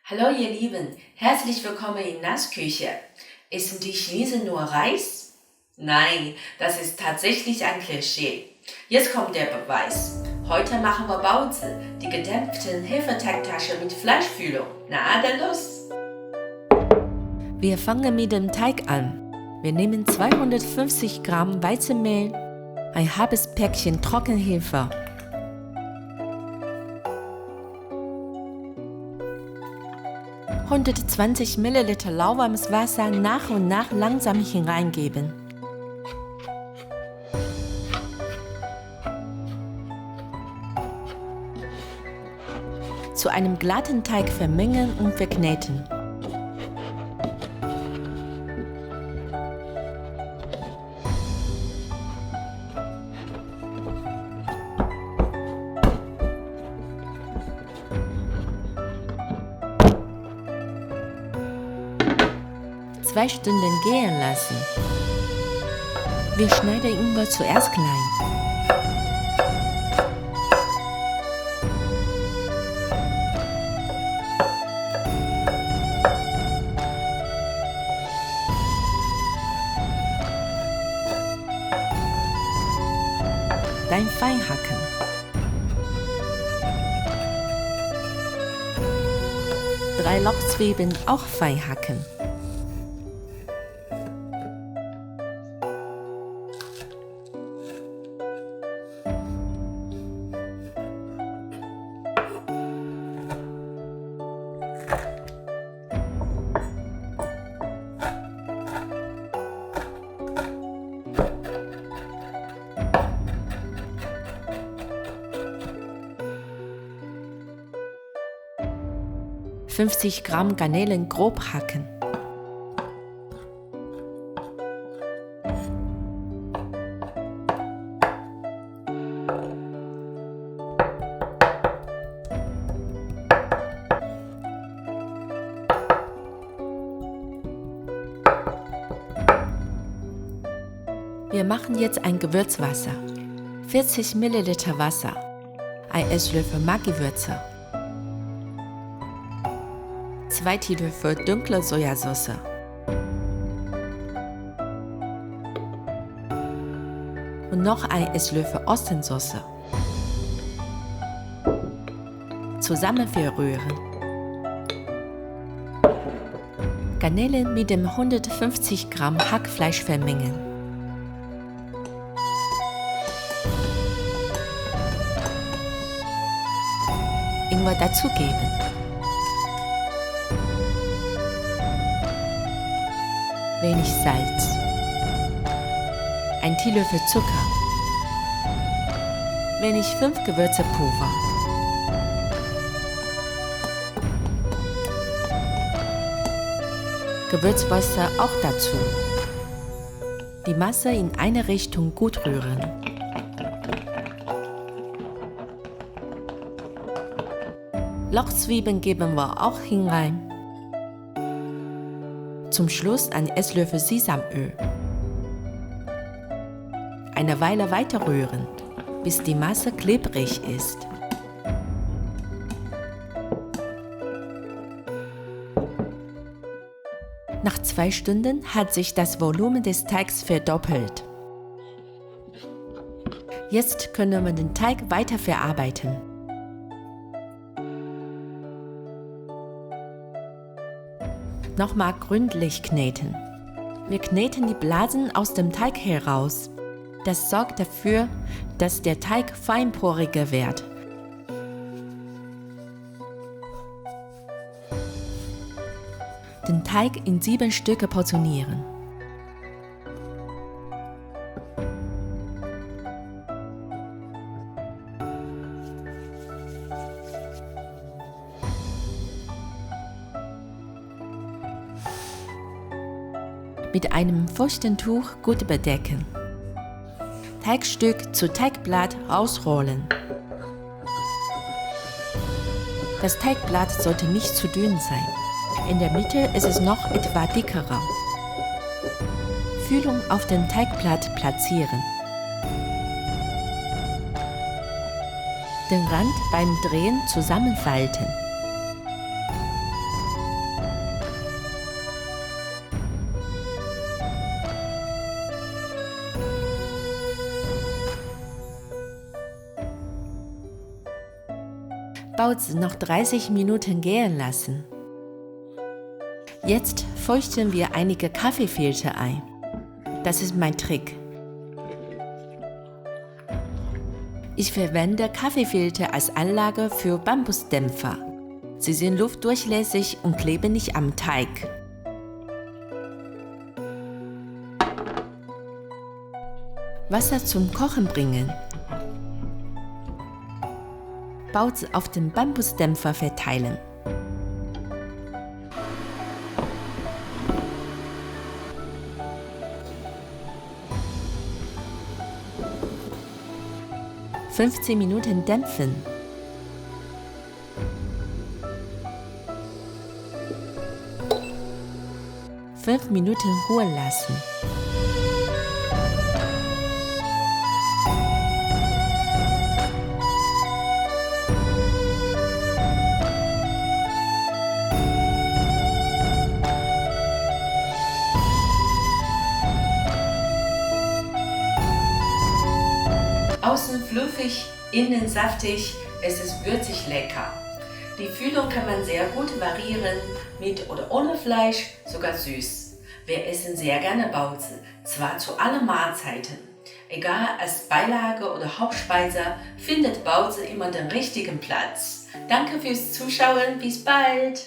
Hallo ihr Lieben, herzlich willkommen in Nassküche. Essen die Chinesen nur Reis? Nein, das ist tatsächlich ein Klischee. Jetzt kommt der Beweis. Heute machen wir Baozi, die gedämpften Hefeteigtaschen mit Fleischfüllung. Na, dann los! Wir fangen mit dem Teig an. Wir nehmen 250 Gramm Weizenmehl, ein halbes Päckchen Trockenhefe, 120 Milliliter lauwarmes Wasser nach und nach langsam hineingeben. Zu einem glatten Teig vermengen und verkneten. Zwei Stunden gehen lassen. Wir schneiden Ingwer zuerst klein. Dann fein hacken. Drei Lauchzwiebeln auch fein hacken. ,50 Gramm Garnelen grob hacken. Wir machen jetzt ein Gewürzwasser. 40 Milliliter Wasser, ein Esslöffel Maggi-Würze, 2 Teelöffel dunkle Sojasauce, und noch ein Esslöffel Ostensauce. Zusammen verrühren. Garnelen mit dem 150 Gramm Hackfleisch vermengen. Ingwer dazugeben. Wenig Salz, ein Teelöffel Zucker, wenig 5 Gewürzepulver, Gewürzwasser auch dazu. Die Masse in eine Richtung gut rühren. Lauchzwiebeln geben wir auch hinein. Zum Schluss ein Esslöffel Sesamöl. Eine Weile weiter rühren, bis die Masse klebrig ist. Nach 2 Stunden hat sich das Volumen des Teigs verdoppelt. Jetzt können wir den Teig weiter verarbeiten. Nochmal gründlich kneten. Wir kneten die Blasen aus dem Teig heraus. Das sorgt dafür, dass der Teig feinporiger wird. Den Teig in 7 Stücke portionieren. Mit einem feuchten Tuch gut bedecken. Teigstück zu Teigblatt ausrollen. Das Teigblatt sollte nicht zu dünn sein. In der Mitte ist es noch etwa dickerer. Füllung auf dem Teigblatt platzieren. Den Rand beim Drehen zusammenfalten. Baozi noch 30 Minuten gehen lassen. Jetzt feuchten wir einige Kaffeefilter ein. Das ist mein Trick. Ich verwende Kaffeefilter als Anlage für Bambusdämpfer. Sie sind luftdurchlässig und kleben nicht am Teig. Wasser zum Kochen bringen. Baozi auf den Bambusdämpfer verteilen. «15 Minuten dämpfen. «5 Minuten ruhen lassen. Außen fluffig, innen saftig, es ist würzig lecker. Die Füllung kann man sehr gut variieren, mit oder ohne Fleisch, sogar süß. Wir essen sehr gerne Baozi, zwar zu allen Mahlzeiten. Egal als Beilage oder Hauptspeise, findet Baozi immer den richtigen Platz. Danke fürs Zuschauen, bis bald!